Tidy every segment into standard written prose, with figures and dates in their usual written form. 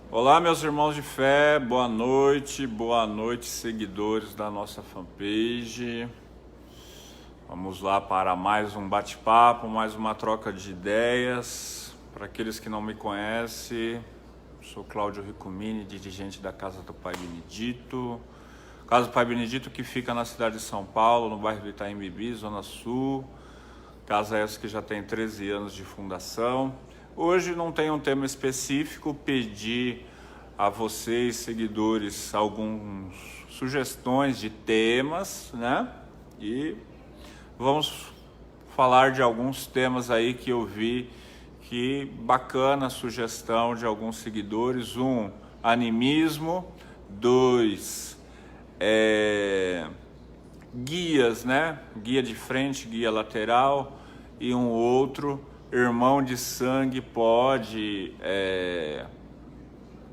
Olá, meus irmãos de fé, boa noite, seguidores da nossa fanpage. Vamos lá para mais um bate-papo, mais uma troca de ideias. Para aqueles que não me conhecem, sou Cláudio Ricomini, dirigente da Casa do Pai Benedito. Casa do Pai Benedito que fica na cidade de São Paulo, no bairro do Itaim Bibi, Zona Sul. Casa essa que já tem 13 anos de fundação. Hoje não tem um tema específico, pedi a vocês, seguidores, algumas sugestões de temas, né? E vamos falar de alguns temas aí que eu vi, que bacana a sugestão de alguns seguidores. Um, animismo. Dois, guias, né? Guia de frente, guia lateral. E um outro, irmão de sangue pode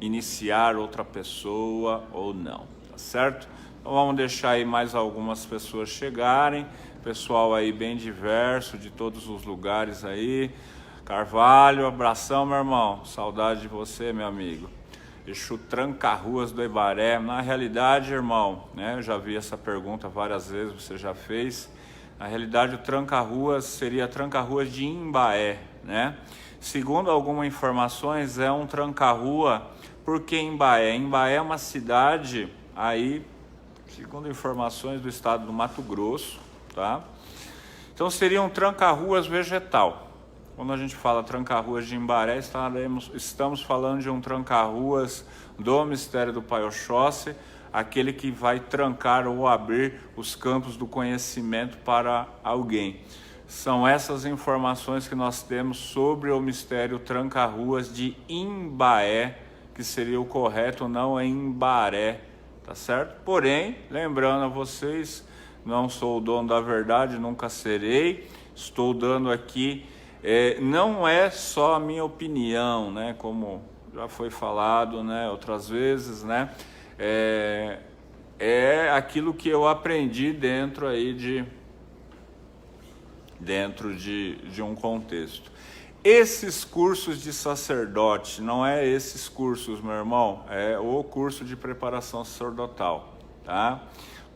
iniciar outra pessoa ou não, tá certo? Então vamos deixar aí mais algumas pessoas chegarem, pessoal aí bem diverso, de todos os lugares aí. Carvalho, abração, meu irmão, saudade de você, meu amigo. Exu Tranca-Ruas do Ibaré. Na realidade, irmão, né, eu já vi essa pergunta várias vezes, você já fez. Na realidade, o Tranca-Ruas seria Tranca-Ruas de Imbaé, né? Segundo algumas informações, é um tranca-rua. Por que Imbaé? Imbaé é uma cidade aí, segundo informações do estado do Mato Grosso, tá? Então seria um tranca-ruas vegetal. Quando a gente fala tranca-ruas de Imbaé, estamos falando de um tranca-ruas do Mistério do Pai Oxóssi, aquele que vai trancar ou abrir os campos do conhecimento para alguém. São essas informações que nós temos sobre o mistério Tranca-Ruas de Imbaé, que seria o correto, não é Imbaré, tá certo? Porém, lembrando a vocês, não sou o dono da verdade, nunca serei, estou dando aqui, não é só a minha opinião, né? Como já foi falado, né, outras vezes, né? É aquilo que eu aprendi dentro de um contexto. Esses cursos de sacerdote, não é esses cursos, meu irmão, é o curso de preparação sacerdotal, tá?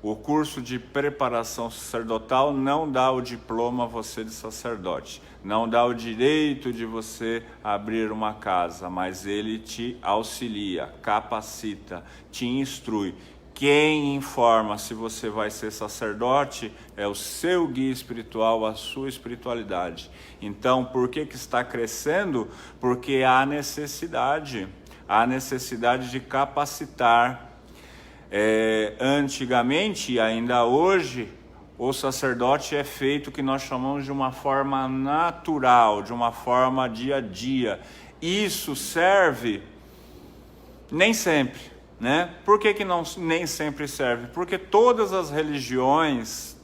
O curso de preparação sacerdotal não dá o diploma a você de sacerdote, não dá o direito de você abrir uma casa, mas ele te auxilia, capacita, te instrui. Quem informa se você vai ser sacerdote é o seu guia espiritual, a sua espiritualidade. Então, por que está crescendo? Porque há necessidade de capacitar. Antigamente e ainda hoje, o sacerdote é feito que nós chamamos de uma forma natural, de uma forma dia a dia. Isso serve nem sempre, né? Por que não nem sempre serve? Porque todas as religiões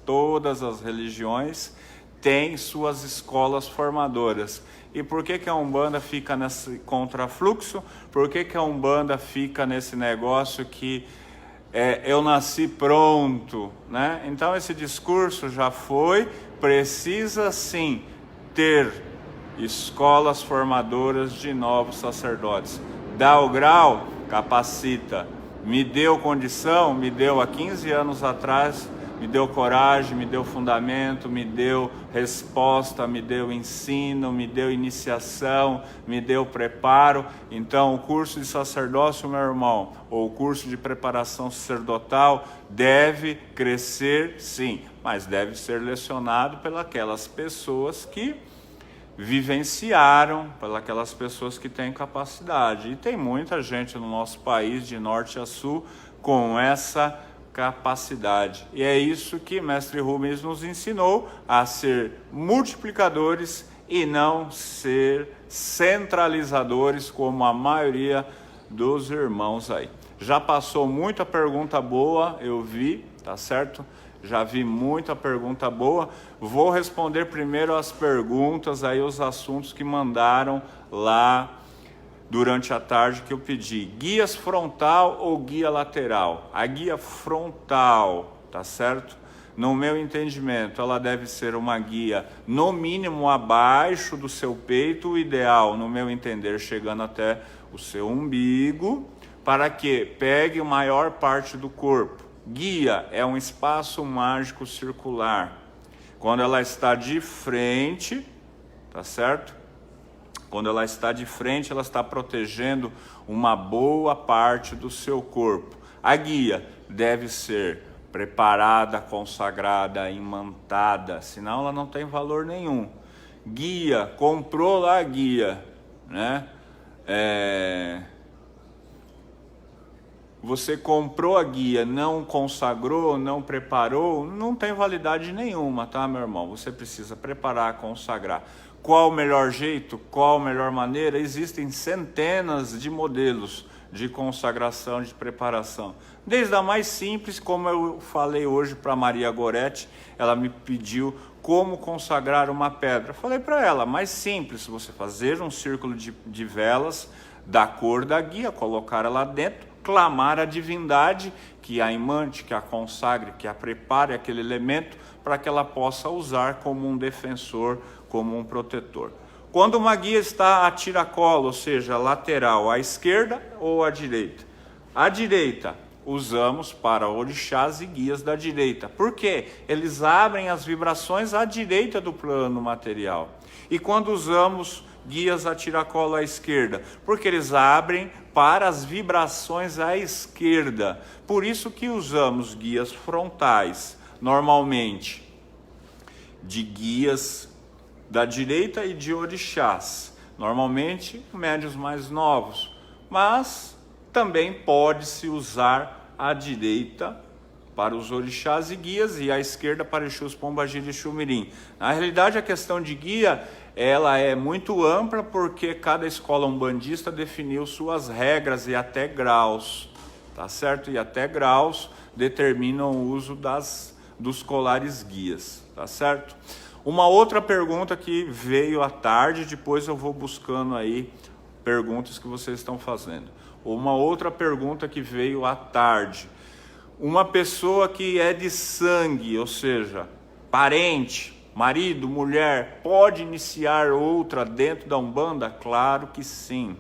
têm suas escolas formadoras. E por que a Umbanda fica nesse contrafluxo? Por que a Umbanda fica nesse negócio que eu nasci pronto, né? Então esse discurso já foi, precisa sim ter escolas formadoras de novos sacerdotes. Dá o grau, capacita. Me deu condição, me deu há 15 anos atrás, me deu coragem, me deu fundamento, me deu resposta, me deu ensino, me deu iniciação, me deu preparo. Então o curso de sacerdócio, meu irmão, ou o curso de preparação sacerdotal deve crescer sim, mas deve ser lecionado pelas pessoas que vivenciaram, pelas pessoas que têm capacidade. E tem muita gente no nosso país, de norte a sul, com essa capacidade. E é isso que Mestre Rubens nos ensinou, a ser multiplicadores e não ser centralizadores, como a maioria dos irmãos aí. Já passou muita pergunta boa, eu vi, tá certo? Já vi muita pergunta boa. Vou responder primeiro as perguntas, aí os assuntos que mandaram lá durante a tarde que eu pedi. Guias frontal ou guia lateral? A guia frontal, tá certo? No meu entendimento, ela deve ser uma guia no mínimo abaixo do seu peito, o ideal, no meu entender, chegando até o seu umbigo, para que pegue a maior parte do corpo. Guia é um espaço mágico circular. Quando ela está de frente, tá certo? Quando ela está de frente, ela está protegendo uma boa parte do seu corpo. A guia deve ser preparada, consagrada, imantada, senão ela não tem valor nenhum. Guia, comprou lá a guia, né? Você comprou a guia, não consagrou, não preparou, não tem validade nenhuma, tá, meu irmão? Você precisa preparar, consagrar. Qual o melhor jeito? Qual a melhor maneira? Existem centenas de modelos de consagração, de preparação. Desde a mais simples, como eu falei hoje para Maria Goretti, ela me pediu como consagrar uma pedra. Falei para ela, mais simples, você fazer um círculo de velas da cor da guia, colocar ela dentro, clamar a divindade que a imante, que a consagre, que a prepare aquele elemento para que ela possa usar como um defensor, como um protetor. Quando uma guia está a tiracolo, ou seja, lateral, à esquerda ou à direita? À direita, usamos para orixás e guias da direita. Por quê? Eles abrem as vibrações à direita do plano material. E quando usamos guias a tiracolo à esquerda? Porque eles abrem para as vibrações à esquerda. Por isso que usamos guias frontais, normalmente, de guias da direita e de orixás. Normalmente, médios mais novos. Mas também pode-se usar a direita para os orixás e guias e a esquerda para Exus, Pombagira e Xumirim. Na realidade, a questão de guia, ela é muito ampla porque cada escola umbandista definiu suas regras e até graus, tá certo? E até graus determinam o uso dos colares guias, tá certo? Uma outra pergunta que veio à tarde, depois eu vou buscando aí perguntas que vocês estão fazendo. Uma outra pergunta que veio à tarde. Uma pessoa que é de sangue, ou seja, parente, marido, mulher, pode iniciar outra dentro da Umbanda? Claro que sim.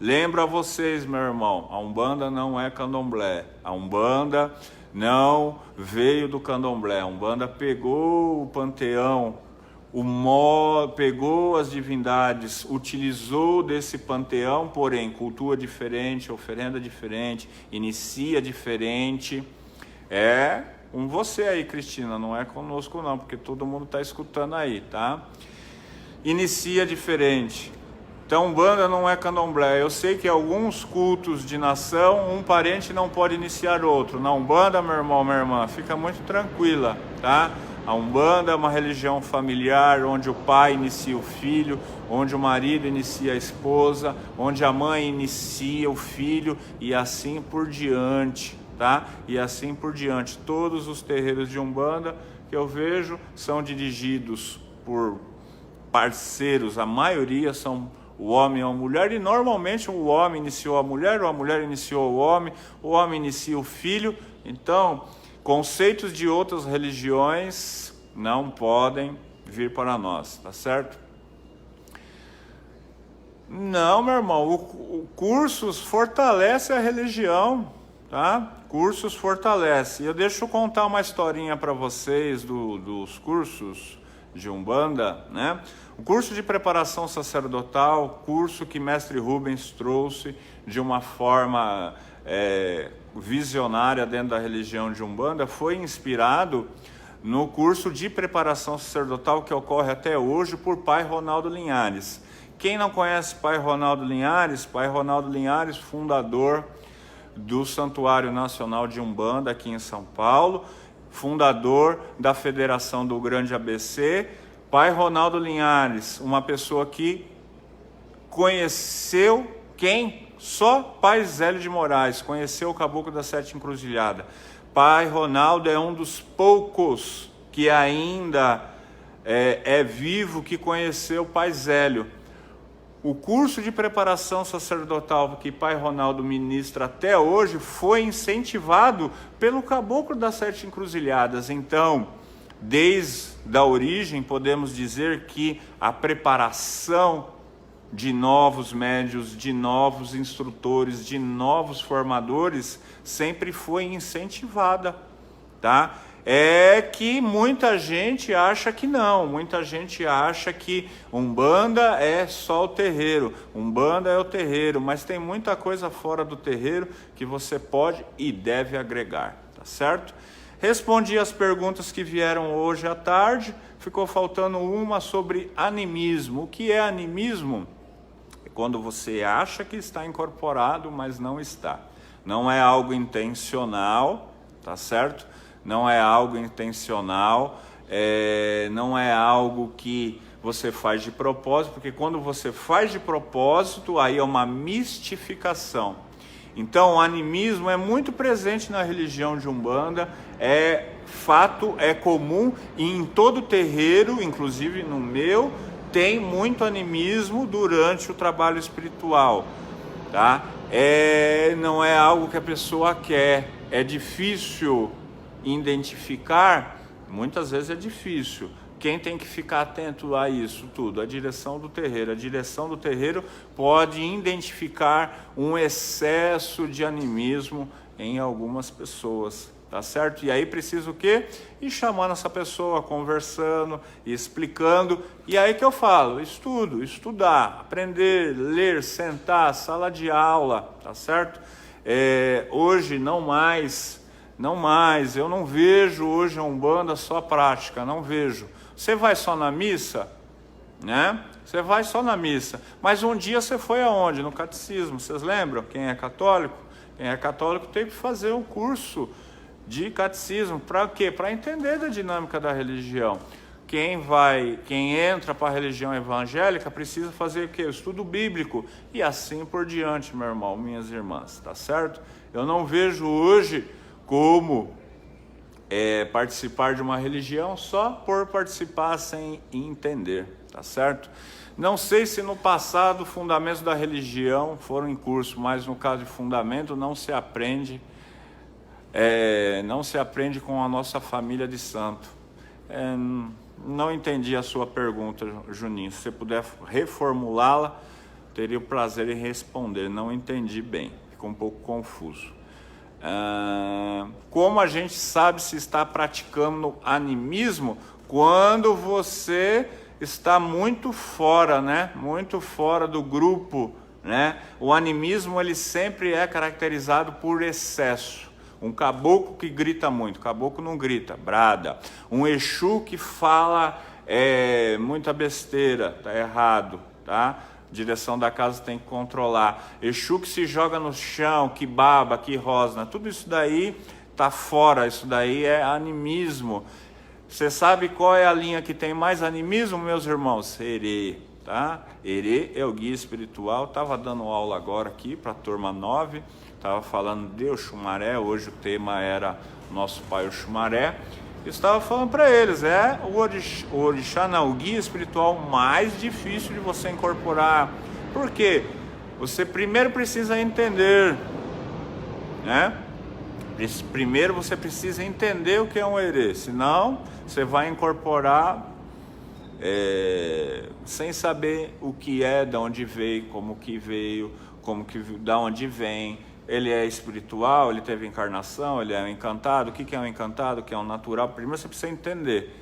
Lembro a vocês, meu irmão, a Umbanda não é candomblé. A Umbanda não veio do candomblé. A Umbanda pegou o panteão, pegou as divindades, utilizou desse panteão, porém, cultura diferente, oferenda diferente, inicia diferente. É com você aí, Cristina, não é conosco não, porque todo mundo está escutando aí, tá? Inicia diferente. Então, Umbanda não é candomblé. Eu sei que alguns cultos de nação, um parente não pode iniciar outro. Na Umbanda, meu irmão, minha irmã, fica muito tranquila, tá? A Umbanda é uma religião familiar, onde o pai inicia o filho, onde o marido inicia a esposa, onde a mãe inicia o filho e assim por diante, tá? E assim por diante. Todos os terreiros de Umbanda que eu vejo são dirigidos por parceiros, a maioria são o homem ou a mulher, e normalmente o homem iniciou a mulher, ou a mulher iniciou o homem inicia o filho. Então, conceitos de outras religiões não podem vir para nós, tá certo? Não, meu irmão, o cursos fortalece a religião, tá? Cursos fortalece. Deixa eu contar uma historinha para vocês dos cursos de Umbanda, né? O curso de preparação sacerdotal, curso que mestre Rubens trouxe de uma forma visionária dentro da religião de Umbanda, foi inspirado no curso de preparação sacerdotal que ocorre até hoje por Pai Ronaldo Linhares. Quem não conhece Pai Ronaldo Linhares, fundador do Santuário Nacional de Umbanda aqui em São Paulo, fundador da Federação do Grande ABC. Pai Ronaldo Linhares, uma pessoa que conheceu quem? Só Pai Zélio de Moraes conheceu o Caboclo da Sete Encruzilhada. Pai Ronaldo é um dos poucos que ainda é vivo que conheceu Pai Zélio. O curso de preparação sacerdotal que Pai Ronaldo ministra até hoje foi incentivado pelo Caboclo das Sete Encruzilhadas. Então, desde a origem, podemos dizer que a preparação de novos médios, de novos instrutores, de novos formadores, sempre foi incentivada, tá? É que muita gente acha que não, muita gente acha que Umbanda é só o terreiro, Umbanda é o terreiro, mas tem muita coisa fora do terreiro que você pode e deve agregar, tá certo? Respondi as perguntas que vieram hoje à tarde, ficou faltando uma sobre animismo. O que é animismo? É quando você acha que está incorporado, mas não está. Não é algo intencional, tá certo? Não é algo intencional, não é algo que você faz de propósito, porque quando você faz de propósito, aí é uma mistificação. Então, o animismo é muito presente na religião de Umbanda, é fato, é comum, e em todo terreiro, inclusive no meu, tem muito animismo durante o trabalho espiritual, tá? Não é algo que a pessoa quer, é difícil identificar, muitas vezes é difícil. Quem tem que ficar atento a isso tudo? A direção do terreiro. A direção do terreiro pode identificar um excesso de animismo em algumas pessoas, tá certo? E aí precisa o quê? Ir chamando essa pessoa, conversando, explicando. E aí que eu falo, estudar, aprender, ler, sentar, sala de aula, tá certo? Hoje não mais, eu não vejo hoje a Umbanda só prática, não vejo. Você vai só na missa, né? Você vai só na missa. Mas um dia você foi aonde? No catecismo. Vocês lembram? Quem é católico? Quem é católico tem que fazer um curso de catecismo. Para quê? Para entender da dinâmica da religião. Quem entra para a religião evangélica precisa fazer o quê? O estudo bíblico. E assim por diante, meu irmão, minhas irmãs. Tá certo? Eu não vejo hoje como participar de uma religião só por participar sem entender, tá certo? Não sei se no passado fundamentos da religião foram em curso, mas no caso de fundamento não se aprende, com a nossa família de santo. Não entendi a sua pergunta, Juninho. Se você puder reformulá-la, teria o prazer em responder. Não entendi bem, ficou um pouco confuso. Como a gente sabe se está praticando animismo quando você está muito fora, né? Muito fora do grupo, né? O animismo ele sempre é caracterizado por excesso. Um caboclo que grita muito, caboclo não grita, brada. Um Exu que fala muita besteira, tá errado, tá? Direção da casa tem que controlar. Exu que se joga no chão, que baba, que rosna, tudo isso daí tá fora, isso daí é animismo. Você sabe qual é a linha que tem mais animismo, meus irmãos? Herê, tá? Herê é o guia espiritual, estava dando aula agora aqui para a turma 9, estava falando de Oxumaré, hoje o tema era Nosso Pai Oxumaré. Estava falando para eles, o orixá não, o guia espiritual mais difícil de você incorporar. Por quê? Você primeiro precisa entender, né? Primeiro você precisa entender o que é um herê, senão você vai incorporar sem saber o que é, de onde veio, da onde vem. Ele é espiritual, ele teve encarnação, ele é um encantado. O que é um encantado, o que é um natural? Primeiro você precisa entender.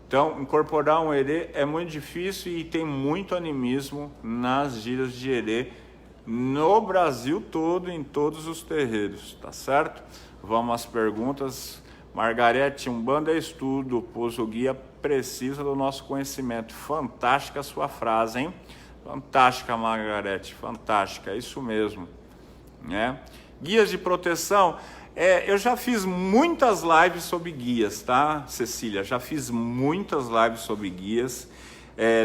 Então, incorporar um herê é muito difícil e tem muito animismo nas gírias de herê no Brasil todo, em todos os terreiros, tá certo? Vamos às perguntas. Margarete, Umbanda é estudo, pois o guia precisa do nosso conhecimento. Fantástica a sua frase, hein? Fantástica, Margarete, fantástica, é isso mesmo. Né? Guias de proteção, eu já fiz muitas lives sobre guias, tá, Cecília? Já fiz muitas lives sobre guias.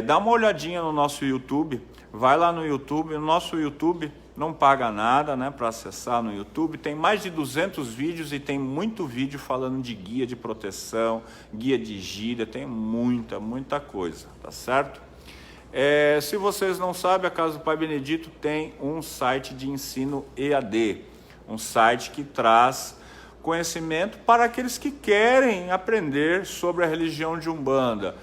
Dá uma olhadinha no nosso YouTube, vai lá no YouTube, o nosso YouTube não paga nada, né, para acessar no YouTube. Tem mais de 200 vídeos e tem muito vídeo falando de guia de proteção, guia de gíria, tem muita coisa, tá certo? Se vocês não sabem, a Casa do Pai Benedito tem um site de ensino EAD, um site que traz conhecimento para aqueles que querem aprender sobre a religião de Umbanda.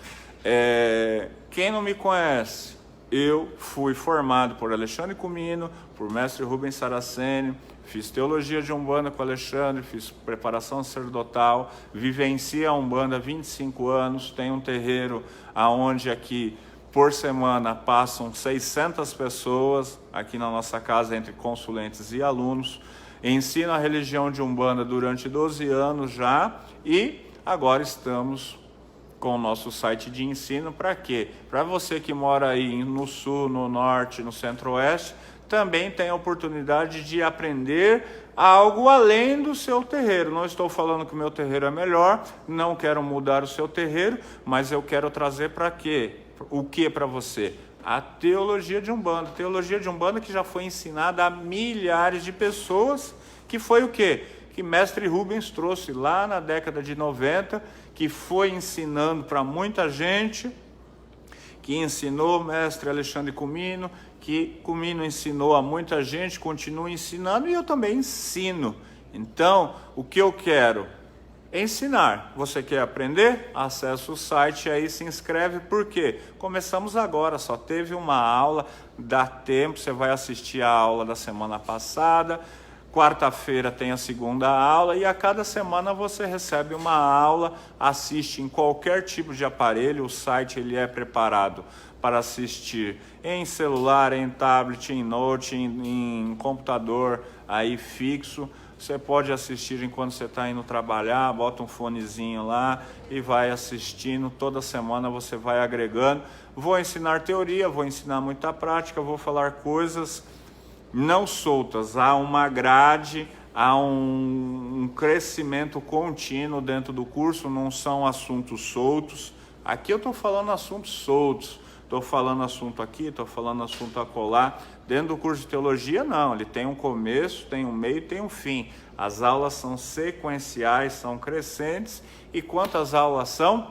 Quem não me conhece, Eu fui formado por Alexandre Comino, por mestre Rubens Saraceni, fiz teologia de Umbanda com Alexandre, fiz preparação sacerdotal, vivencio a Umbanda há 25 anos, tenho um terreiro onde aqui por semana passam 600 pessoas aqui na nossa casa, entre consulentes e alunos. Ensino a religião de Umbanda durante 12 anos já e agora estamos com o nosso site de ensino. Para quê? Para você que mora aí no sul, no norte, no centro-oeste, também tem a oportunidade de aprender algo além do seu terreiro. Não estou falando que o meu terreiro é melhor, não quero mudar o seu terreiro, mas eu quero trazer para quê? O que para você? A teologia de Umbanda. Teologia de Umbanda que já foi ensinada a milhares de pessoas, que foi o quê? Que mestre Rubens trouxe lá na década de 90, que foi ensinando para muita gente, que ensinou o mestre Alexandre Comino, que Comino ensinou a muita gente, continua ensinando e eu também ensino. Então, o que eu quero? Ensinar. Você quer aprender? Acesse o site aí, se inscreve. Por quê? Começamos agora, só teve uma aula, dá tempo, você vai assistir a aula da semana passada. Quarta-feira tem a segunda aula e a cada semana você recebe uma aula, assiste em qualquer tipo de aparelho. O site ele é preparado para assistir em celular, em tablet, em note, em computador aí fixo. Você pode assistir enquanto você está indo trabalhar, bota um fonezinho lá e vai assistindo. Toda semana você vai agregando. Vou ensinar teoria, vou ensinar muita prática, vou falar coisas não soltas. Há uma grade, há um crescimento contínuo dentro do curso, não são assuntos soltos. Aqui eu estou falando assuntos soltos. Estou falando assunto aqui, estou falando assunto acolá. Dentro do curso de teologia, não. Ele tem um começo, tem um meio, tem um fim. As aulas são sequenciais, são crescentes. E quantas aulas são?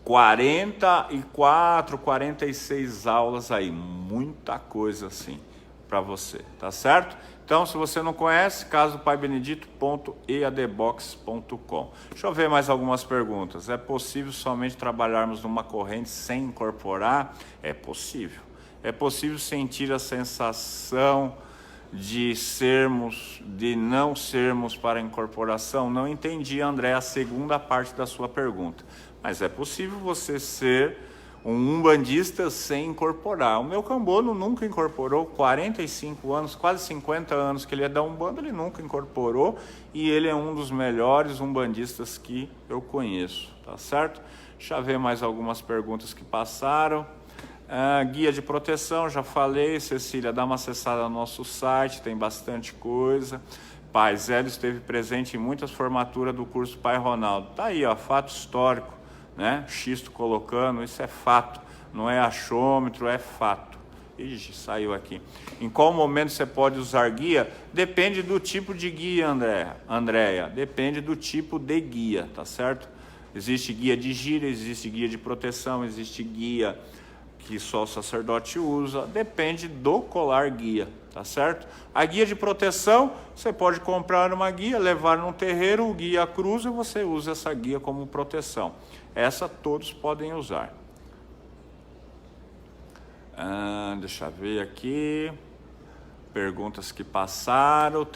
44, 46 aulas aí. Muita coisa assim para você, tá certo? Então, se você não conhece, casopaibenedito.eadbox.com. Deixa eu ver mais algumas perguntas. É possível somente trabalharmos numa corrente sem incorporar? É possível. É possível sentir a sensação de sermos, de não sermos para a incorporação? Não entendi, André, a segunda parte da sua pergunta. Mas é possível você ser um umbandista sem incorporar. O meu cambono nunca incorporou, 45 anos, quase 50 anos que ele é da Umbanda, ele nunca incorporou e ele é um dos melhores umbandistas que eu conheço, tá certo? Deixa eu ver mais algumas perguntas que passaram. Guia de proteção, já falei. Cecília, dá uma acessada no nosso site, tem bastante coisa. Pai Zélio esteve presente em muitas formaturas do curso Pai Ronaldo. Tá aí, ó, fato histórico. Né? Xisto colocando, isso é fato, não é achômetro, é fato. Ixi, saiu aqui. Em qual momento você pode usar guia? Depende do tipo de guia, Andréia. Depende do tipo de guia, tá certo? Existe guia de gíria, existe guia de proteção, existe guia que só o sacerdote usa. Depende do colar guia, tá certo? A guia de proteção, você pode comprar uma guia, levar num terreiro, o guia cruza e você usa essa guia como proteção. Essa todos podem usar. Deixa eu ver aqui. Perguntas que passaram.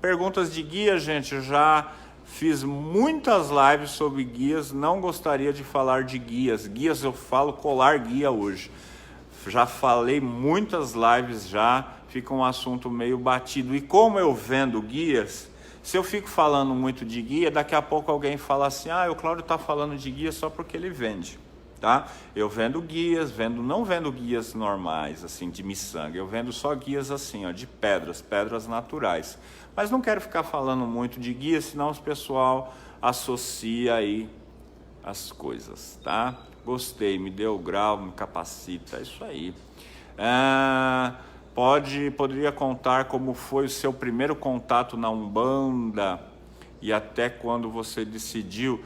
Perguntas de guia, gente. Eu já fiz muitas lives sobre guias. Não gostaria de falar de guias. Guias eu falo colar guia hoje. Já falei muitas lives já. Fica um assunto meio batido. E como eu vendo guias, se eu fico falando muito de guia, daqui a pouco alguém fala assim, o Cláudio está falando de guia só porque ele vende, tá? Eu vendo guias, não vendo guias normais, assim, de miçanga, eu vendo só guias assim, ó, de pedras naturais. Mas não quero ficar falando muito de guia, senão o pessoal associa aí as coisas, tá? Gostei, me deu grau, me capacita, é isso aí. Poderia contar como foi o seu primeiro contato na Umbanda e até quando você decidiu?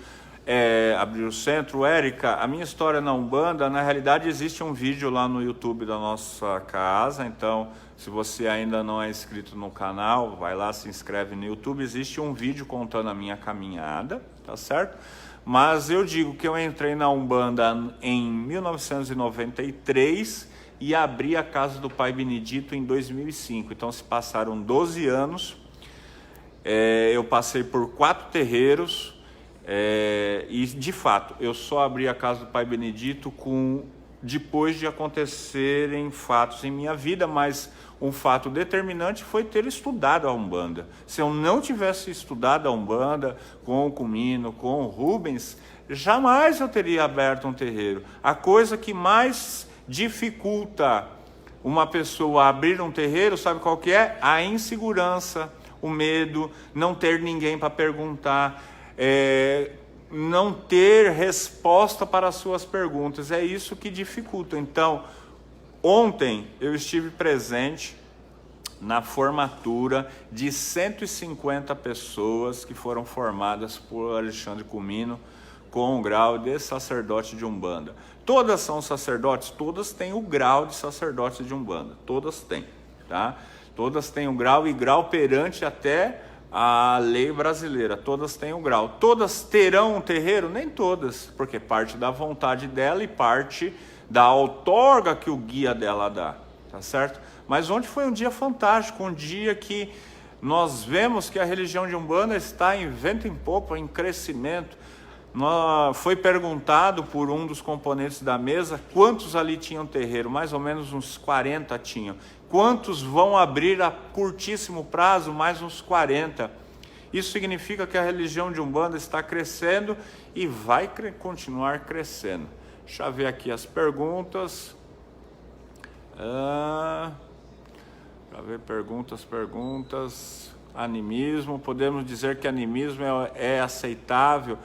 abrir o centro. Érica, a minha história na Umbanda, na realidade existe um vídeo lá no YouTube da nossa casa, então se você ainda não é inscrito no canal, vai lá, se inscreve no YouTube, existe um vídeo contando a minha caminhada, tá certo? Mas eu digo que eu entrei na Umbanda em 1993 e abri a Casa do Pai Benedito em 2005, então se passaram 12 anos, eu passei por 4 terreiros, e de fato eu só abri a Casa do Pai Benedito depois de acontecerem fatos em minha vida, mas um fato determinante foi ter estudado a Umbanda. Se eu não tivesse estudado a Umbanda com o Comino, com o Rubens, jamais eu teria aberto um terreiro. A coisa que mais dificulta uma pessoa a abrir um terreiro, sabe qual que é? A insegurança, o medo, não ter ninguém para perguntar, não ter resposta para as suas perguntas. É isso que dificulta. Então, ontem eu estive presente na formatura de 150 pessoas que foram formadas por Alexandre Comino com o grau de sacerdote de Umbanda. Todas são sacerdotes? Todas têm o grau de sacerdote de Umbanda. Todas têm, tá? Todas têm o grau, e grau perante até a lei brasileira. Todas têm o grau. Todas terão um terreiro? Nem todas, porque parte da vontade dela e parte da outorga que o guia dela dá, tá certo? Mas ontem foi um dia fantástico, um dia que nós vemos que a religião de Umbanda está em vento em popa, em crescimento. Foi perguntado por um dos componentes da mesa quantos ali tinham terreiro, mais ou menos uns 40 tinham. Quantos vão abrir a curtíssimo prazo? Mais uns 40. Isso significa que a religião de Umbanda está crescendo e vai continuar crescendo. Deixa eu ver aqui as perguntas. Para ver perguntas. Animismo, podemos dizer que animismo é aceitável?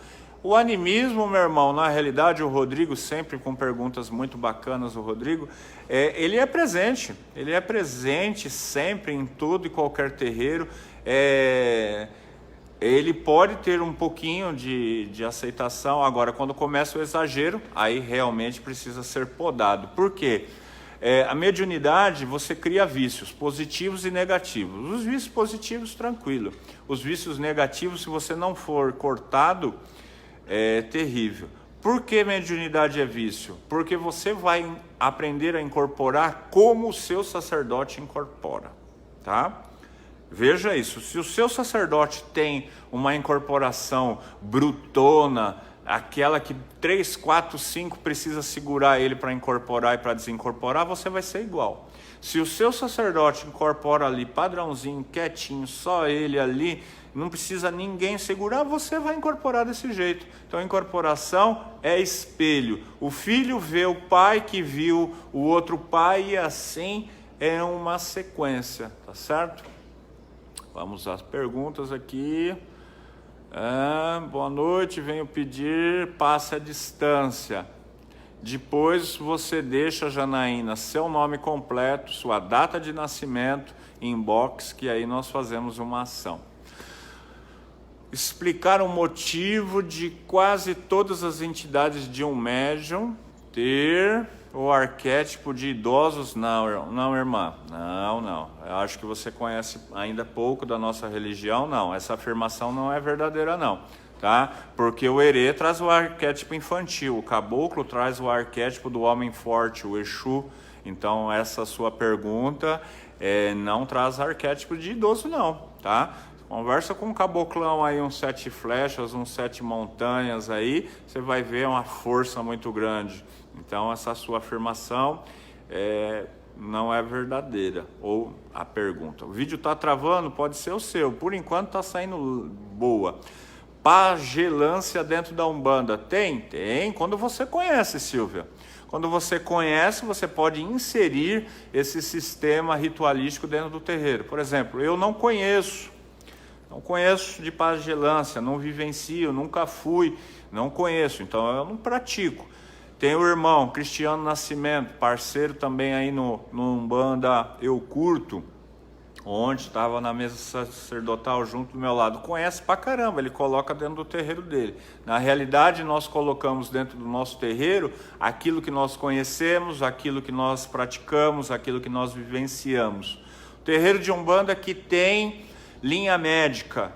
O animismo, meu irmão, na realidade, o Rodrigo, sempre com perguntas muito bacanas, o Rodrigo, ele é presente sempre em todo e qualquer terreiro. Ele pode ter um pouquinho de aceitação, agora quando começa o exagero, aí realmente precisa ser podado. Por quê? A mediunidade, você cria vícios positivos e negativos. Os vícios positivos, tranquilo. Os vícios negativos, se você não for cortado, é terrível. Por que mediunidade é vício? Porque você vai aprender a incorporar como o seu sacerdote incorpora, tá? Veja isso, se o seu sacerdote tem uma incorporação brutona, aquela que 3, 4, 5 precisa segurar ele para incorporar e para desincorporar, você vai ser igual. Se o seu sacerdote incorpora ali padrãozinho, quietinho, só ele ali, não precisa ninguém segurar, você vai incorporar desse jeito. Então, a incorporação é espelho. O filho vê o pai que viu o outro pai e assim é uma sequência, tá certo? Vamos às perguntas aqui. Boa noite, venho pedir passe à distância. Depois você deixa, Janaína, seu nome completo, sua data de nascimento, inbox, que aí nós fazemos uma ação. Explicar o motivo de quase todas as entidades de um médium ter o arquétipo de idosos. Não, irmã, não. Eu acho que você conhece ainda pouco da nossa religião. Não, essa afirmação não é verdadeira, não, tá? Porque o Herê traz o arquétipo infantil, o caboclo traz o arquétipo do homem forte, o Exu. Então, essa sua pergunta não traz arquétipo de idoso, não, tá? Conversa com um caboclão aí, uns 7 flechas, uns 7 montanhas aí, você vai ver uma força muito grande. Então, essa sua afirmação não é verdadeira, ou a pergunta. O vídeo está travando, pode ser o seu, por enquanto está saindo boa. Pagelância dentro da Umbanda, tem? Quando você conhece, Silvia. Quando você conhece, você pode inserir esse sistema ritualístico dentro do terreiro. Por exemplo, eu não conheço de pagelância, não vivencio, nunca fui, não conheço, então eu não pratico. Tem o irmão Cristiano Nascimento, parceiro também aí no Umbanda Eu Curto. onde estava na mesa sacerdotal junto do meu lado, conhece pra caramba, ele coloca dentro do terreiro dele. Na realidade, nós colocamos dentro do nosso terreiro aquilo que nós conhecemos, aquilo que nós praticamos, aquilo que nós vivenciamos. O terreiro de Umbanda que tem linha médica,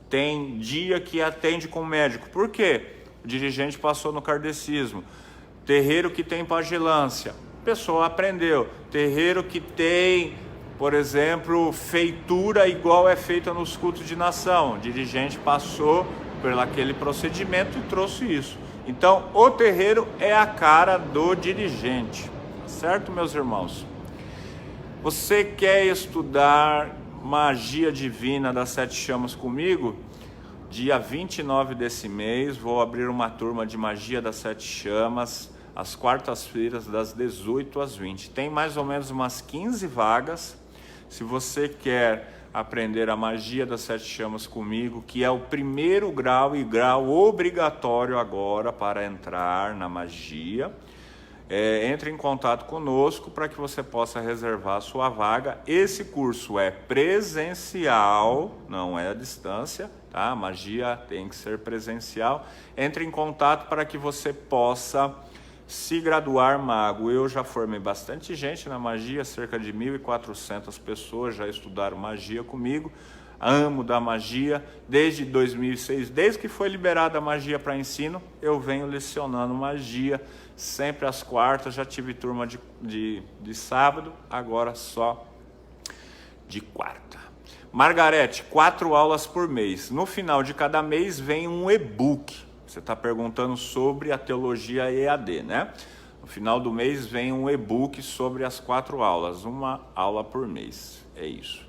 tem dia que atende com médico. Por quê? O dirigente passou no kardecismo. Terreiro que tem pagilância, a pessoa aprendeu. Terreiro que tem, por exemplo, feitura igual é feita nos cultos de nação. O dirigente passou por aquele procedimento e trouxe isso. Então, o terreiro é a cara do dirigente. Certo, meus irmãos? Você quer estudar magia divina das 7 chamas comigo? Dia 29 desse mês, vou abrir uma turma de magia das 7 chamas, às quartas-feiras, das 18 às 20. Tem mais ou menos umas 15 vagas. Se você quer aprender a magia das 7 chamas comigo, que é o primeiro grau e grau obrigatório agora para entrar na magia, entre em contato conosco para que você possa reservar a sua vaga. Esse curso é presencial, não é à distância, tá? A magia tem que ser presencial. Entre em contato para que você possa se graduar mago. Eu já formei bastante gente na magia, cerca de 1.400 pessoas já estudaram magia comigo. Amo da magia desde 2006, desde que foi liberada a magia para ensino, eu venho lecionando magia, sempre às quartas. Já tive turma de sábado, agora só de quarta. Margarete, 4 aulas por mês. No final de cada mês vem um e-book. Você está perguntando sobre a teologia EAD, né? No final do mês vem um e-book sobre as 4 aulas, uma aula por mês, é isso.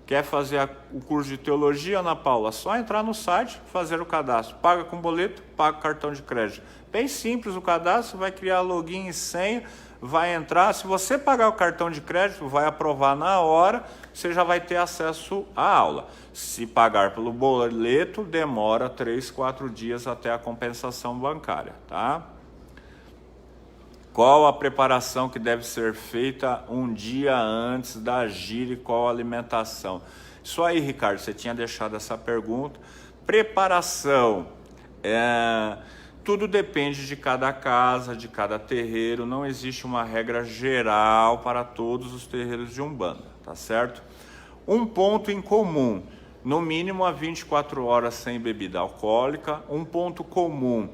Quer fazer o curso de teologia, Ana Paula? Só entrar no site, fazer o cadastro. Paga com boleto, paga com cartão de crédito. Bem simples o cadastro, vai criar login e senha, vai entrar. Se você pagar o cartão de crédito, vai aprovar na hora, você já vai ter acesso à aula. Se pagar pelo boleto, demora 3, 4 dias até a compensação bancária, tá? Qual a preparação que deve ser feita um dia antes da gira e qual a alimentação? Isso aí, Ricardo, você tinha deixado essa pergunta. Preparação, tudo depende de cada casa, de cada terreiro. Não existe uma regra geral para todos os terreiros de Umbanda, tá certo? Um ponto em comum, no mínimo a 24 horas sem bebida alcoólica. Um ponto comum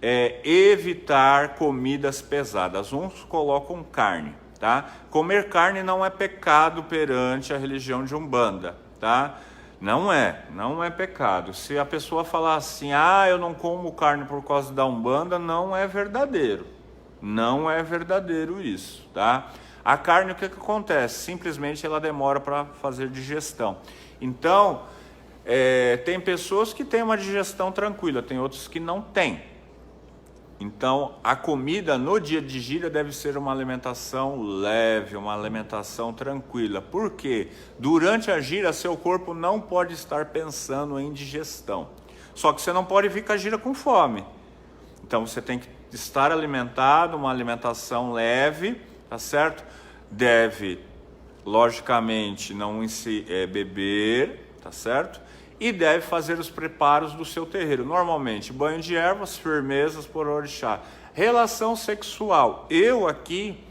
é evitar comidas pesadas. Uns colocam carne, tá? Comer carne não é pecado perante a religião de Umbanda, tá? Não é pecado. Se a pessoa falar assim, eu não como carne por causa da Umbanda, não é verdadeiro. Não é verdadeiro isso, tá? A carne, o que acontece? Simplesmente ela demora para fazer digestão. Então, tem pessoas que têm uma digestão tranquila, tem outros que não têm. Então, a comida no dia de gira deve ser uma alimentação leve, uma alimentação tranquila. Por quê? Durante a gira, seu corpo não pode estar pensando em digestão. Só que você não pode vir com a gira com fome. Então, você tem que estar alimentado, uma alimentação leve, tá certo? Deve, logicamente, não beber, tá certo? E deve fazer os preparos do seu terreiro. Normalmente, banho de ervas, firmezas por orixá. Relação sexual. Eu aqui,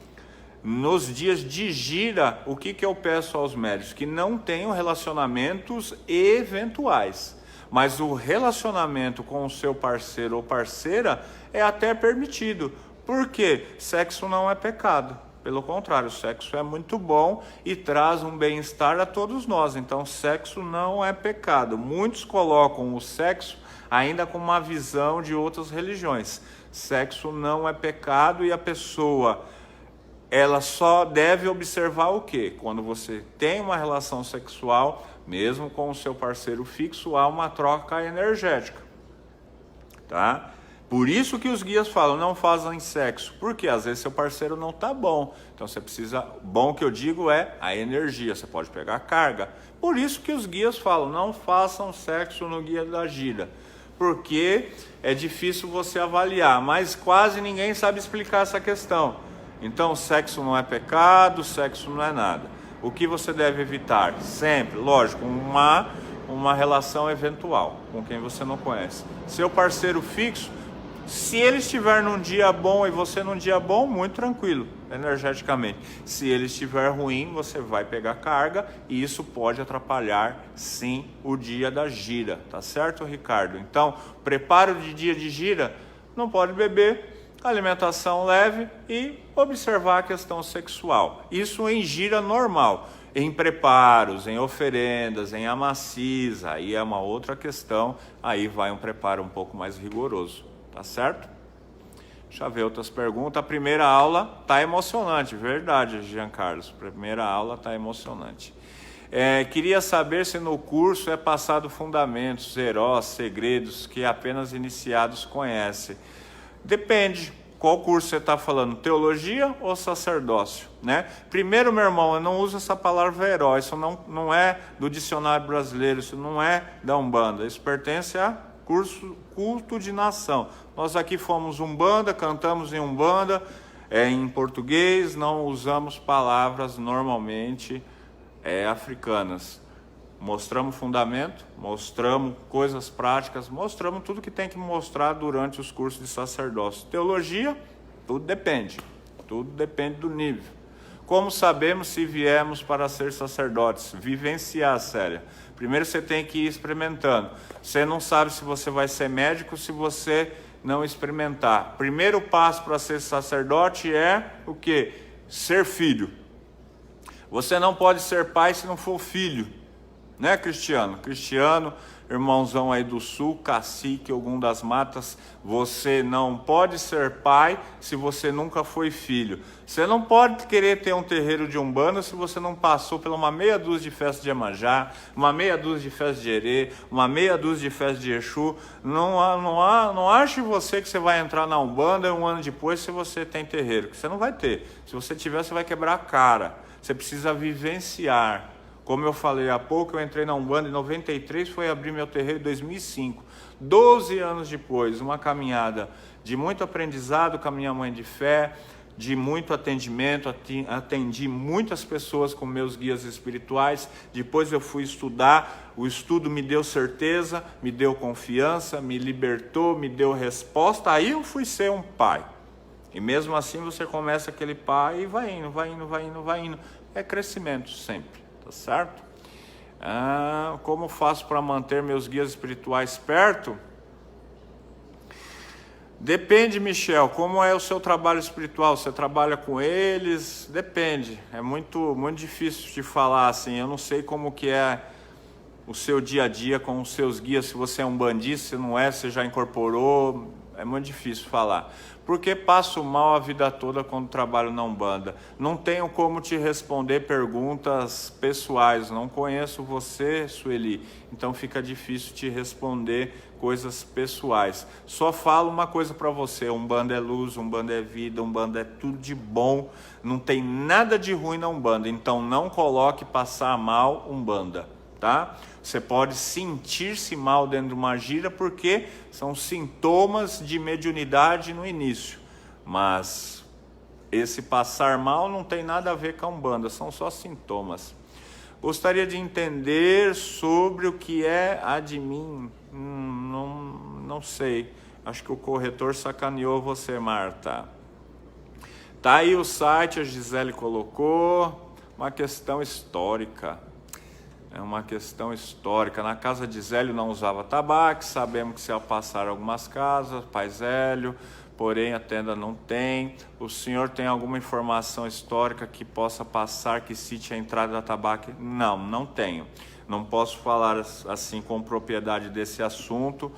nos dias de gira, o que eu peço aos médicos? Que não tenham relacionamentos eventuais. Mas o relacionamento com o seu parceiro ou parceira é até permitido. Por quê? Sexo não é pecado. Pelo contrário, o sexo é muito bom e traz um bem-estar a todos nós. Então, sexo não é pecado. Muitos colocam o sexo ainda com uma visão de outras religiões. Sexo não é pecado e a pessoa, ela só deve observar o quê? Quando você tem uma relação sexual, mesmo com o seu parceiro fixo, há uma troca energética, tá? Por isso que os guias falam, não fazem sexo. Porque às vezes seu parceiro não está bom. Então você precisa, bom que eu digo é a energia, você pode pegar carga. Por isso que os guias falam, não façam sexo no guia da gira. Porque é difícil você avaliar, mas quase ninguém sabe explicar essa questão. Então sexo não é pecado, sexo não é nada. O que você deve evitar? Sempre, lógico, uma relação eventual com quem você não conhece. Seu parceiro fixo, se ele estiver num dia bom e você num dia bom, muito tranquilo, energeticamente. Se ele estiver ruim, você vai pegar carga e isso pode atrapalhar, sim, o dia da gira, tá certo, Ricardo? Então, preparo de dia de gira, não pode beber, alimentação leve e observar a questão sexual. Isso em gira normal. Em preparos, em oferendas, em amacis, aí é uma outra questão, aí vai um preparo um pouco mais rigoroso, tá certo? Deixa eu ver outras perguntas. A primeira aula tá emocionante, verdade, Jean Carlos. Primeira aula tá emocionante. Queria saber se no curso é passado fundamentos, heróis, segredos que apenas iniciados conhecem. Depende. Qual curso você está falando? Teologia ou sacerdócio? Né? Primeiro, meu irmão, eu não uso essa palavra herói. Isso não é do dicionário brasileiro, isso não é da Umbanda. Isso pertence a culto de nação. Nós aqui fomos Umbanda, cantamos em Umbanda, em português, não usamos palavras normalmente africanas. Mostramos fundamento, mostramos coisas práticas, mostramos tudo que tem que mostrar durante os cursos de sacerdócio. Teologia, tudo depende do nível. Como sabemos se viemos para ser sacerdotes? Vivenciar, Célia. Primeiro você tem que ir experimentando. Você não sabe se você vai ser médico se você não experimentar. Primeiro passo para ser sacerdote é o quê? Ser filho. Você não pode ser pai se não for filho. Né, Cristiano? Cristiano, irmãozão aí do sul, cacique, Ogum das Matas, você não pode ser pai se você nunca foi filho. Você não pode querer ter um terreiro de Umbanda se você não passou por uma meia dúzia de festa de Iemanjá, uma meia dúzia de festa de Herê, uma meia dúzia de festa de Exu. Não ache você que você vai entrar na Umbanda e um ano depois se você tem terreiro, que você não vai ter. Se você tiver, você vai quebrar a cara. Você precisa vivenciar. Como eu falei há pouco, eu entrei na Umbanda em 93, foi abrir meu terreiro em 2005. 12 anos depois, uma caminhada de muito aprendizado com a minha mãe de fé, de muito atendimento, atendi muitas pessoas com meus guias espirituais. Depois eu fui estudar, o estudo me deu certeza, me deu confiança, me libertou, me deu resposta, aí eu fui ser um pai. E mesmo assim você começa aquele pai e vai indo. É crescimento sempre. Tá certo? Como faço para manter meus guias espirituais perto? Depende, Michel, como é o seu trabalho espiritual? Você trabalha com eles? Depende, é muito difícil de falar assim. Eu não sei como que é o seu dia a dia com os seus guias, se você é um bandista, se não é, se já incorporou. É muito difícil falar, porque passo mal a vida toda quando trabalho na Umbanda. Não tenho como te responder perguntas pessoais, não conheço você, Sueli, então fica difícil te responder coisas pessoais. Só falo uma coisa para você: Umbanda é luz, Umbanda é vida, Umbanda é tudo de bom, não tem nada de ruim na Umbanda, então não coloque passar mal Umbanda. Tá? Você pode sentir-se mal dentro de uma gira porque são sintomas de mediunidade no início, mas esse passar mal não tem nada a ver com a Umbanda, são só sintomas. Gostaria de entender sobre o que é admin. Não sei, acho que o corretor sacaneou você, Marta. Tá aí o site, a Gisele colocou, uma questão histórica. É uma questão histórica. Na casa de Zélio não usava tabaco, sabemos que se passar algumas casas, Pai Zélio, porém a tenda não tem. O senhor tem alguma informação histórica que possa passar que cite a entrada da tabaco? Não tenho. Não posso falar assim com propriedade desse assunto,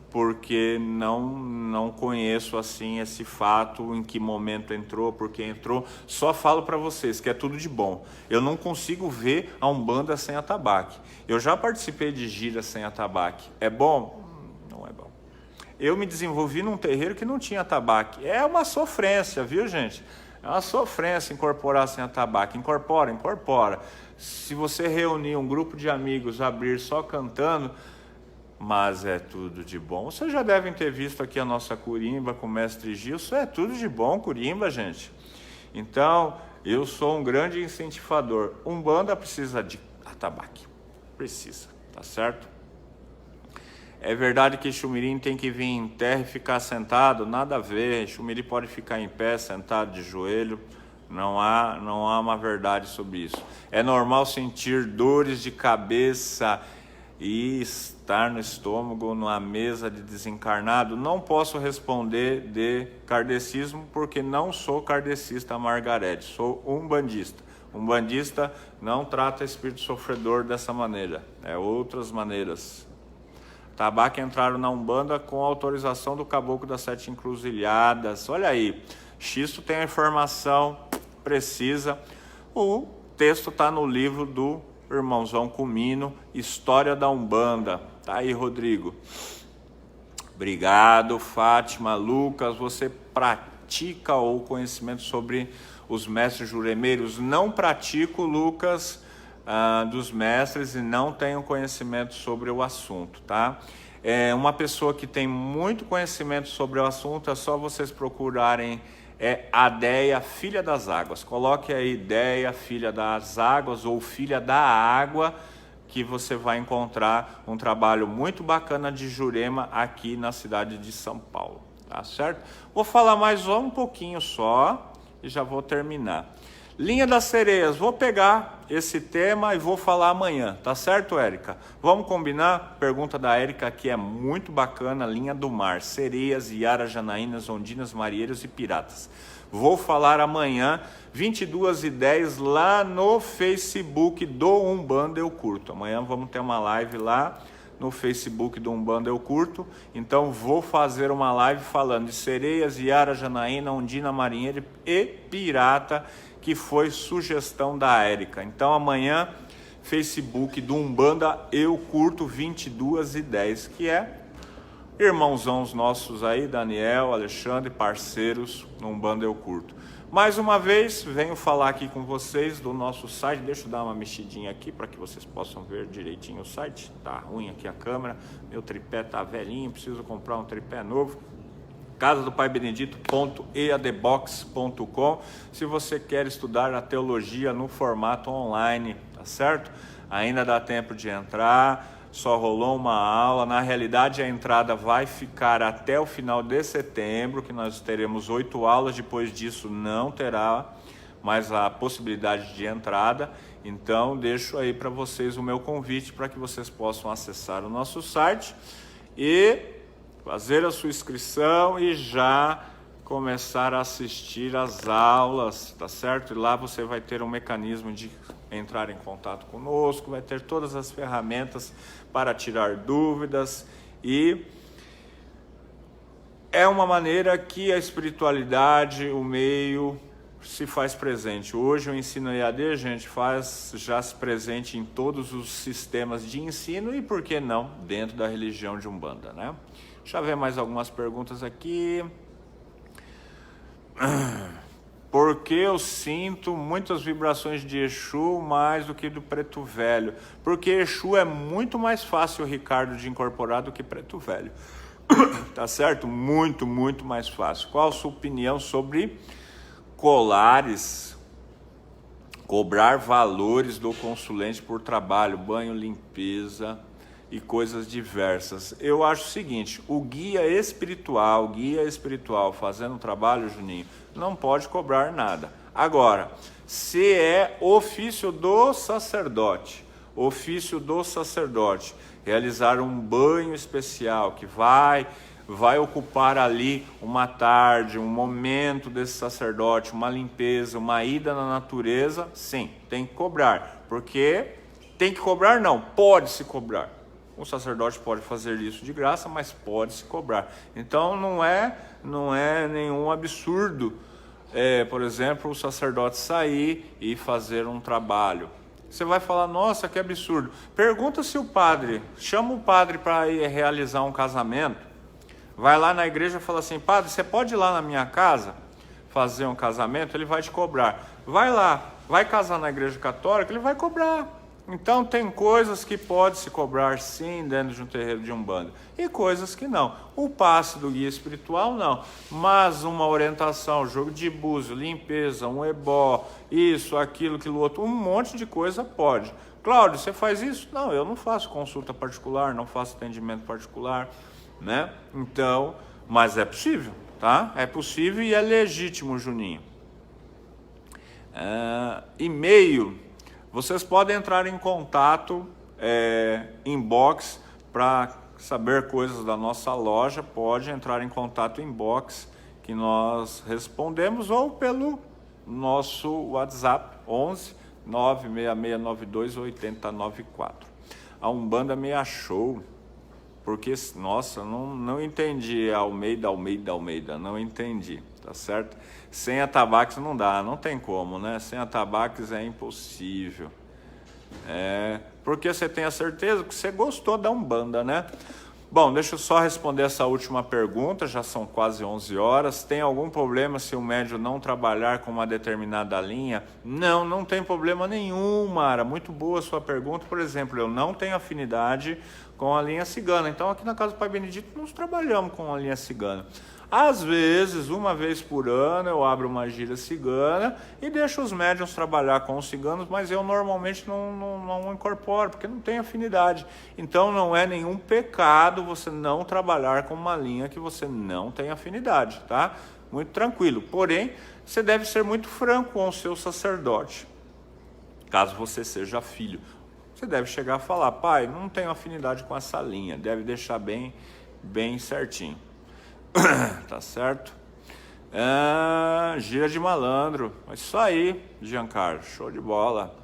porque não conheço assim esse fato, em que momento entrou, por que entrou. Só falo para vocês que é tudo de bom. Eu não consigo ver a Umbanda sem atabaque. Eu já participei de gira sem atabaque. É bom? Não é bom. Eu me desenvolvi num terreiro que não tinha atabaque. É uma sofrência, viu, gente? É uma sofrência incorporar sem atabaque. Incorpora. Se você reunir um grupo de amigos, abrir só cantando, mas é tudo de bom. Vocês já devem ter visto aqui a nossa Curimba com o mestre Gilson. É tudo de bom, Curimba, gente. Então, Eu sou um grande incentivador. Umbanda precisa de atabaque. Precisa, tá certo? É verdade que Xumirim tem que vir em terra e ficar sentado? Nada a ver. Xumirim pode ficar em pé, sentado de joelho. Não há uma verdade sobre isso. É normal sentir dores de cabeça e estar no estômago numa mesa de desencarnado? Não posso responder de kardecismo porque não sou kardecista, Margarete. Sou umbandista. Umbandista não trata espírito sofredor dessa maneira. É outras maneiras. Tabaque entraram na Umbanda com autorização do Caboclo das Sete Encruzilhadas. Olha aí, Xisto tem a informação precisa. O texto está no livro do irmãozão Cumino, História da Umbanda. Tá aí, Rodrigo. Obrigado, Fátima. Lucas, você pratica ou conhecimento sobre os mestres juremeiros? Não pratico, Lucas, dos mestres e não tenho conhecimento sobre o assunto, tá? Uma pessoa que tem muito conhecimento sobre o assunto, é só vocês procurarem Adéia, Filha das Águas. Coloque aí Déia, Filha das Águas ou Filha da Água, que você vai encontrar um trabalho muito bacana de Jurema aqui na cidade de São Paulo, tá certo? Vou falar mais um pouquinho só e já vou terminar. Linha das Sereias, vou pegar esse tema e vou falar amanhã, tá certo, Érica? Vamos combinar? Pergunta da Érica que é muito bacana, Linha do Mar, sereias, iaras, janaínas, ondinas, marinheiros e piratas. Vou falar amanhã, 22h10, lá no Facebook do Umbanda Eu Curto. Amanhã vamos ter uma live lá no Facebook do Umbanda Eu Curto. Então vou fazer uma live falando de sereias, iara, janaína, ondina, marinheiro e pirata, que foi sugestão da Érica. Então amanhã, Facebook do Umbanda Eu Curto, 22h10, que é irmãozãos nossos aí, Daniel, Alexandre, parceiros no Umbanda Eu Curto. Mais uma vez, venho falar aqui com vocês do nosso site. Deixa eu dar uma mexidinha aqui para que vocês possam ver direitinho o site. Tá ruim aqui a câmera, meu tripé tá velhinho, preciso comprar um tripé novo. casadoPaiBenedito.eadbox.com. Se você quer estudar a teologia no formato online, tá certo? Ainda dá tempo de entrar, só rolou uma aula. Na realidade, a entrada vai ficar até o final de setembro, que nós teremos 8 aulas. Depois disso, não terá mais a possibilidade de entrada. Então, deixo aí para vocês o meu convite para que vocês possam acessar o nosso site e fazer a sua inscrição e já começar a assistir às aulas, tá certo? E lá você vai ter um mecanismo de entrar em contato conosco, vai ter todas as ferramentas para tirar dúvidas e é uma maneira que a espiritualidade, o meio, se faz presente. Hoje o ensino EAD, gente, já se presente em todos os sistemas de ensino e, por que não, dentro da religião de Umbanda, né? Deixa eu ver mais algumas perguntas aqui. Por que eu sinto muitas vibrações de Exu mais do que do Preto Velho? Porque Exu é muito mais fácil, Ricardo, de incorporar do que Preto Velho. Tá certo? Muito, muito mais fácil. Qual a sua opinião sobre colares? Cobrar valores do consulente por trabalho, banho, limpeza e coisas diversas. Eu acho o seguinte, o guia espiritual fazendo um trabalho, Juninho, não pode cobrar nada. Agora, se é ofício do sacerdote, realizar um banho especial que vai ocupar ali uma tarde, um momento desse sacerdote, uma limpeza, uma ida na natureza, sim, tem que cobrar. Porque tem que cobrar? Não, pode-se cobrar. O sacerdote pode fazer isso de graça, mas pode-se cobrar. Então não é nenhum absurdo, por exemplo, o sacerdote sair e fazer um trabalho. Você vai falar, nossa, que absurdo. Pergunta se o padre, chama o padre para ir realizar um casamento, vai lá na igreja e fala assim, padre, você pode ir lá na minha casa fazer um casamento? Ele vai te cobrar. Vai lá, vai casar na igreja católica, ele vai cobrar. Então tem coisas que pode se cobrar sim dentro de um terreiro de Umbanda e coisas que não. O passe do guia espiritual não, mas uma orientação, jogo de búzio, limpeza, um ebó, isso, aquilo, aquilo outro, um monte de coisa pode. Cláudio, você faz isso? Não, eu não faço consulta particular, não faço atendimento particular, né? Então, mas é possível, tá? É possível e é legítimo, Juninho. E-mail. Vocês podem entrar em contato, inbox, para saber coisas da nossa loja. Pode entrar em contato inbox, que nós respondemos, ou pelo nosso WhatsApp, 11 96692 8094. A Umbanda me achou, porque, nossa, não entendi Almeida, não entendi, tá certo? Sem atabaques não dá, não tem como, né? Sem atabaques é impossível. Porque você tem a certeza que você gostou da Umbanda, né? Bom, deixa eu só responder essa última pergunta, já são quase 11 horas. Tem algum problema se o médium não trabalhar com uma determinada linha? Não tem problema nenhum, Mara. Muito boa a sua pergunta. Por exemplo, eu não tenho afinidade com a linha cigana. Então, aqui na Casa do Pai Benedito, nós trabalhamos com a linha cigana. Às vezes, uma vez por ano, eu abro uma gira cigana e deixo os médiuns trabalhar com os ciganos, mas eu normalmente não incorporo, porque não tem afinidade. Então, não é nenhum pecado você não trabalhar com uma linha que você não tem afinidade, tá? Muito tranquilo. Porém, você deve ser muito franco com o seu sacerdote, caso você seja filho. Você deve chegar a falar: pai, não tenho afinidade com essa linha, deve deixar bem certinho. Tá certo? Gira de malandro. Isso aí, Giancarlo, show de bola.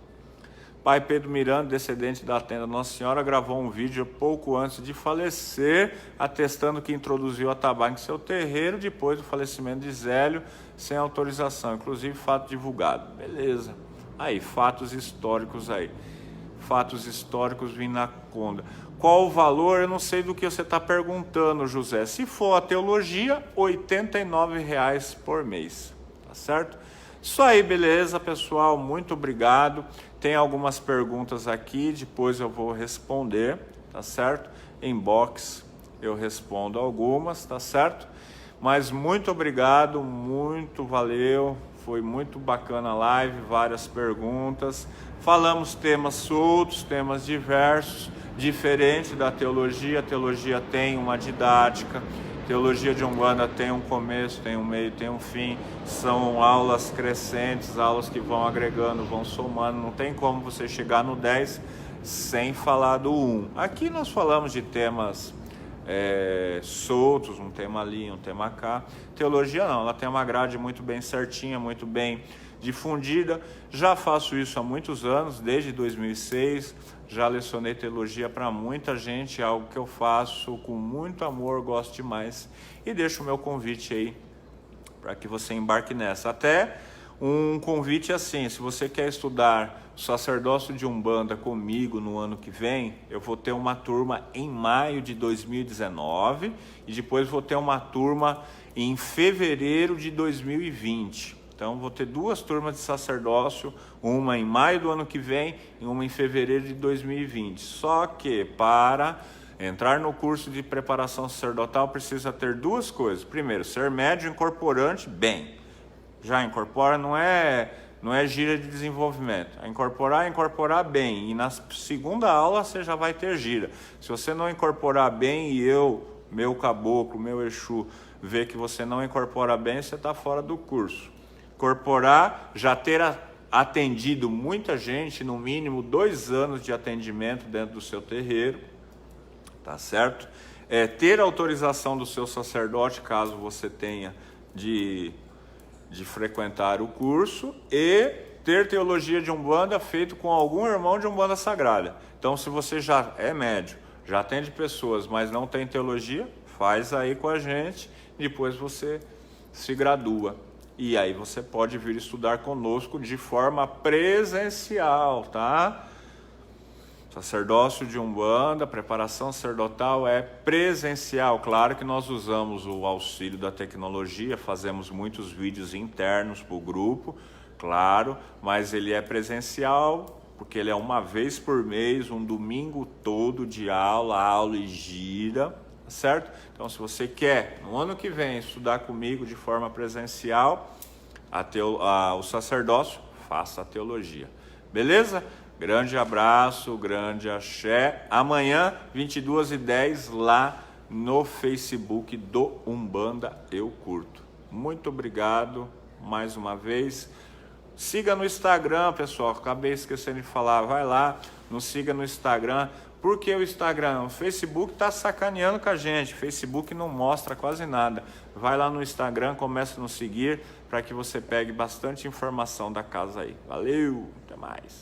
Pai Pedro Miranda, descendente da tenda Nossa Senhora, gravou um vídeo pouco antes de falecer, atestando que introduziu a tabaco em seu terreiro depois do falecimento de Zélio, sem autorização, inclusive fato divulgado. Beleza. Aí, fatos históricos aí. Fatos históricos vindo na conta. Qual o valor? Eu não sei do que você está perguntando, José. Se for a teologia, R$ 89,00 por mês. Tá certo? Isso aí, beleza, pessoal. Muito obrigado. Tem algumas perguntas aqui, depois eu vou responder, tá certo? Inbox eu respondo algumas, tá certo? Mas muito obrigado, muito valeu. Foi muito bacana a live, várias perguntas. Falamos temas soltos, temas diversos, diferente da teologia. A teologia tem uma didática, a teologia de Umbanda tem um começo, tem um meio, tem um fim. São aulas crescentes, aulas que vão agregando, vão somando. Não tem como você chegar no 10 sem falar do 1. Aqui nós falamos de temas soltos, um tema ali, um tema cá. Teologia não, ela tem uma grade muito bem certinha, muito bem difundida. Já faço isso há muitos anos, desde 2006, já lecionei teologia para muita gente, é algo que eu faço com muito amor, gosto demais, e deixo o meu convite aí para que você embarque nessa. Até um convite assim: se você quer estudar o sacerdócio de Umbanda comigo no ano que vem, eu vou ter uma turma em maio de 2019 e depois vou ter uma turma em fevereiro de 2020. Então vou ter 2 turmas de sacerdócio, uma em maio do ano que vem e uma em fevereiro de 2020. Só que para entrar no curso de preparação sacerdotal precisa ter 2 coisas. Primeiro, ser médium incorporante bem. Já incorpora, não é gira de desenvolvimento. É incorporar bem. E na segunda aula você já vai ter gira. Se você não incorporar bem e meu caboclo, meu Exu, ver que você não incorpora bem, você está fora do curso. Incorporar, já ter atendido muita gente, no mínimo 2 anos de atendimento dentro do seu terreiro, tá certo? Ter autorização do seu sacerdote, caso você tenha de frequentar o curso, e ter teologia de Umbanda feito com algum irmão de Umbanda Sagrada. Então, se você já é médium, já atende pessoas, mas não tem teologia, faz aí com a gente, depois você se gradua. E aí você pode vir estudar conosco de forma presencial, tá? Sacerdócio de Umbanda, preparação sacerdotal é presencial. Claro que nós usamos o auxílio da tecnologia, fazemos muitos vídeos internos para o grupo, claro, mas ele é presencial porque ele é uma vez por mês, um domingo todo de aula e gira, certo? Então, se você quer, no ano que vem, estudar comigo de forma presencial, o sacerdócio, faça a teologia. Beleza? Grande abraço, grande axé. Amanhã, 22h10, lá no Facebook do Umbanda Eu Curto. Muito obrigado mais uma vez. Siga no Instagram, pessoal. Acabei esquecendo de falar. Vai lá, nos siga no Instagram. Por que o Instagram? O Facebook tá sacaneando com a gente. O Facebook não mostra quase nada. Vai lá no Instagram, começa a nos seguir para que você pegue bastante informação da casa aí. Valeu, até mais.